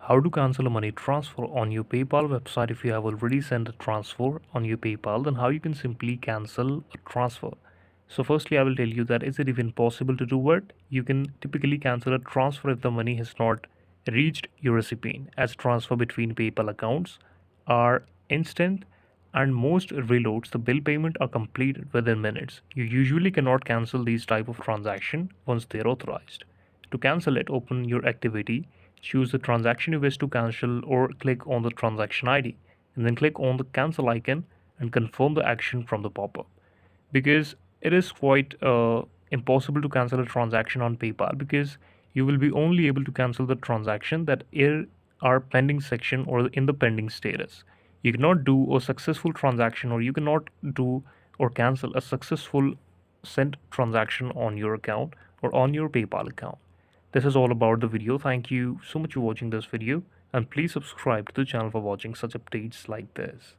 How to cancel a money transfer on your PayPal website. If you have already sent a transfer on your PayPal, then how you can simply cancel a transfer. So firstly, I will tell you that is it even possible to do it? You can typically cancel a transfer if the money has not reached your recipient, as transfer between PayPal accounts are instant and most reloads the bill payment are completed within minutes. You usually cannot cancel these type of transaction once they're authorized. To cancel it, open your activity, choose the transaction you wish to cancel or click on the transaction ID and then click on the cancel icon and confirm the action from the pop-up. Because it is quite impossible to cancel a transaction on PayPal because you will be only able to cancel the transaction that are pending section or in the pending status. You cannot do a successful transaction or you cannot do or cancel a successful sent transaction on your account or on your PayPal account. This is all about the video. Thank you so much for watching this video and please subscribe to the channel for watching such updates like this.